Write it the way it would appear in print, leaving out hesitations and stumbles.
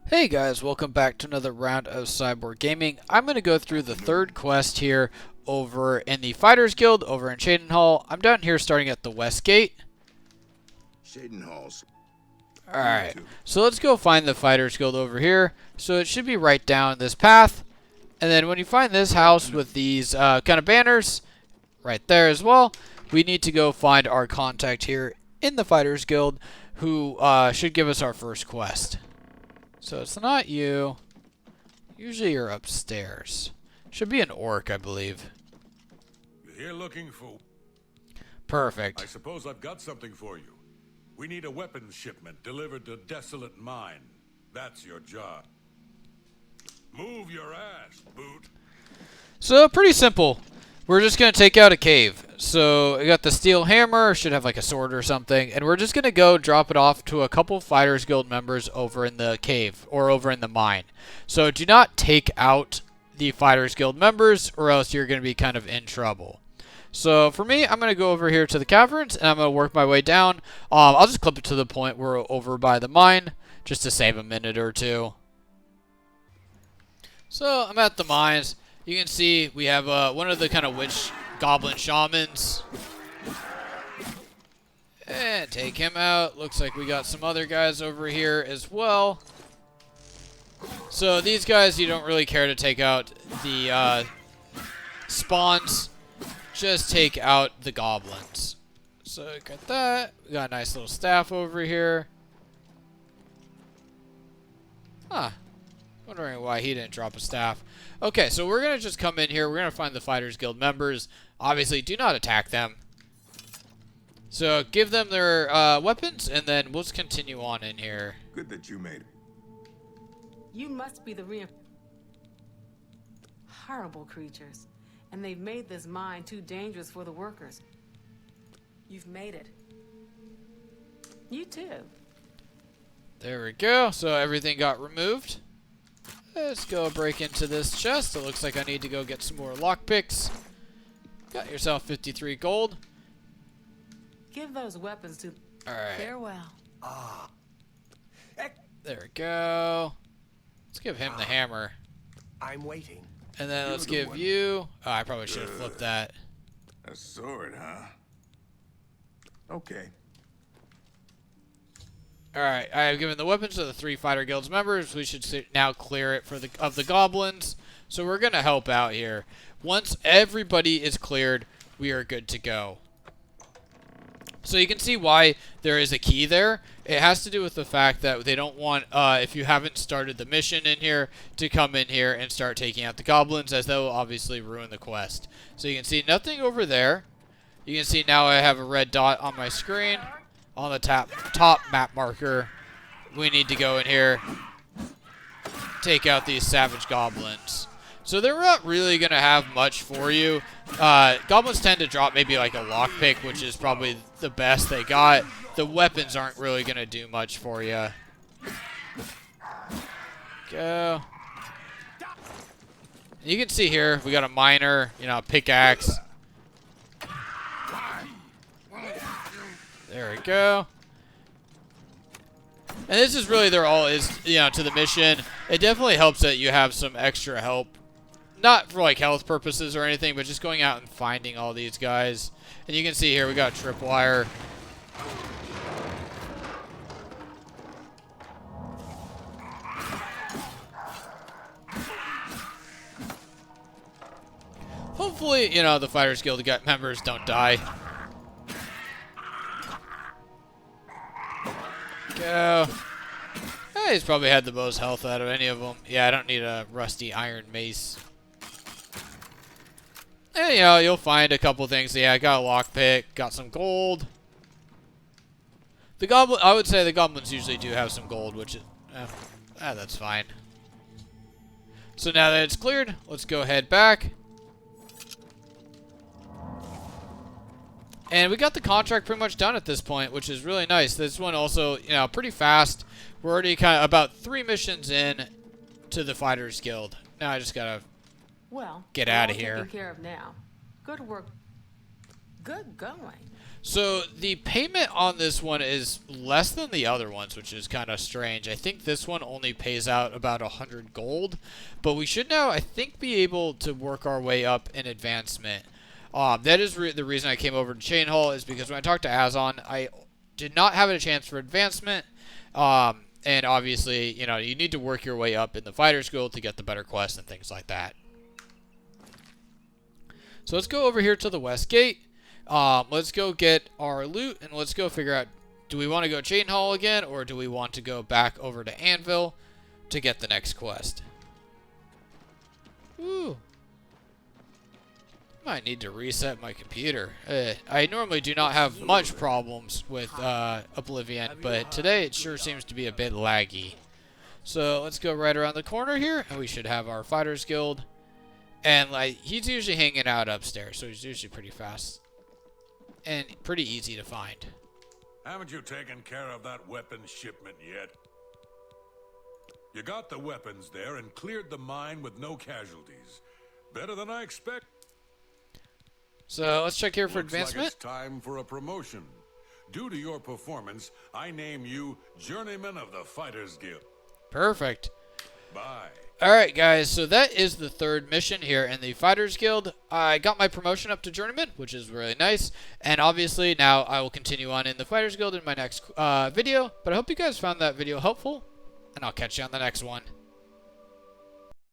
Hey guys, welcome back to another round of Cyborg Gaming. I'm going to go through the third quest here over in the Fighters Guild over in Cheydenhal. I'm down here starting at the West Gate. Cheydenhal's. Alright, so let's go find the Fighters Guild over here. So it should be right down this path. And then when you find this house with these kind of banners, right there as well, we need to go find our contact here in the Fighters Guild who should give us our first quest. So it's not you. Usually you're upstairs. Should be an orc, I believe. You're here looking for... Perfect. I suppose I've got something for you. We need a weapons shipment delivered to Desolate Mine. That's your job. Move your ass, boot. So pretty simple. We're just going to take out a cave. So I got the steel hammer, should have like a sword or something, and we're just going to go drop it off to a couple Fighters Guild members over in the cave or over in the mine. So do not take out the Fighters Guild members or else you're going to be kind of in trouble. So for me, I'm going to go over here to the caverns and I'm going to work my way down. I'll just clip it to the point where we're over by the mine just to save a minute or two. So I'm at the mines. You can see we have one of the kind of witch goblin shamans. And take him out. Looks like we got some other guys over here as well. So these guys you don't really care to take out the spawns. Just take out the goblins. So got that. We got a nice little staff over here. Huh. Wondering why he didn't drop a staff. Okay, so we're going to just come in here. We're going to find the Fighters Guild members. Obviously, do not attack them. So give them their weapons, and then we'll just continue on in here. Good that you made it. You must be the horrible creatures. And they've made this mine too dangerous for the workers. You've made it. You too. There we go. So everything got removed. Let's go break into this chest. It looks like I need to go get some more lockpicks. Got yourself 53 gold. Give those weapons to... Alright. Farewell. There we go. Let's give him the hammer. I'm waiting. And then You're let's the give one. you... Oh, I probably should have flipped that. A sword, huh? Okay. Alright, I have given the weapons to the 3 Fighter Guilds members. We should now clear it for the goblins. So we're going to help out here. Once everybody is cleared, we are good to go. So you can see why there is a key there. It has to do with the fact that they don't want, if you haven't started the mission in here, to come in here and start taking out the goblins, as that will obviously ruin the quest. So you can see nothing over there. You can see now I have a red dot on my screen. On the top map marker, we need to go in here, take out these savage goblins. So they're not really going to have much for you. Goblins tend to drop maybe like a lockpick, which is probably the best they got. The weapons aren't really going to do much for you. Go. You can see here, we got a miner, a pickaxe. There we go. And this is really to the mission. It definitely helps that you have some extra help. Not for like health purposes or anything, but just going out and finding all these guys. And you can see here we got tripwire. Hopefully, the Fighters Guild members don't die. Go. He's probably had the most health out of any of them. Yeah, I don't need a rusty iron mace. And, you'll find a couple things. Yeah, I got a lockpick, got some gold. I would say the goblins usually do have some gold, which is, that's fine. So now that it's cleared, let's go head back. And we got the contract pretty much done at this point, which is really nice. This one also, pretty fast. We're already kind of about 3 missions in to the Fighters Guild. Now I just gotta get out of here. Taken care of now. Good work. Good going. So the payment on this one is less than the other ones, which is kind of strange. I think this one only pays out about 100 gold, but we should now, I think, be able to work our way up in advancement. That is the reason I came over to Cheydenhal, is because when I talked to Azon, I did not have a chance for advancement. And obviously, you know, you need to work your way up in the Fighter's Guild to get the better quests and things like that. So let's go over here to the West Gate. Let's go get our loot, and let's go figure out, do we want to go Cheydenhal again, or do we want to go back over to Anvil to get the next quest? Ooh. Might need to reset my computer. I normally do not have much problems with Oblivion, but today it sure seems to be a bit laggy. So let's go right around the corner here, and we should have our Fighters Guild. And like, he's usually hanging out upstairs, so he's usually pretty fast and pretty easy to find. Haven't you taken care of that weapons shipment yet? You got the weapons there and cleared the mine with no casualties. Better than I expect. So let's check here for Looks like advancement. it's time for a promotion. Due to your performance, I name you Journeyman of the Fighters Guild. Perfect. Bye. Alright guys, so that is the third mission here in the Fighters Guild. I got my promotion up to Journeyman, which is really nice. And obviously now I will continue on in the Fighters Guild in my next video. But I hope you guys found that video helpful. And I'll catch you on the next one.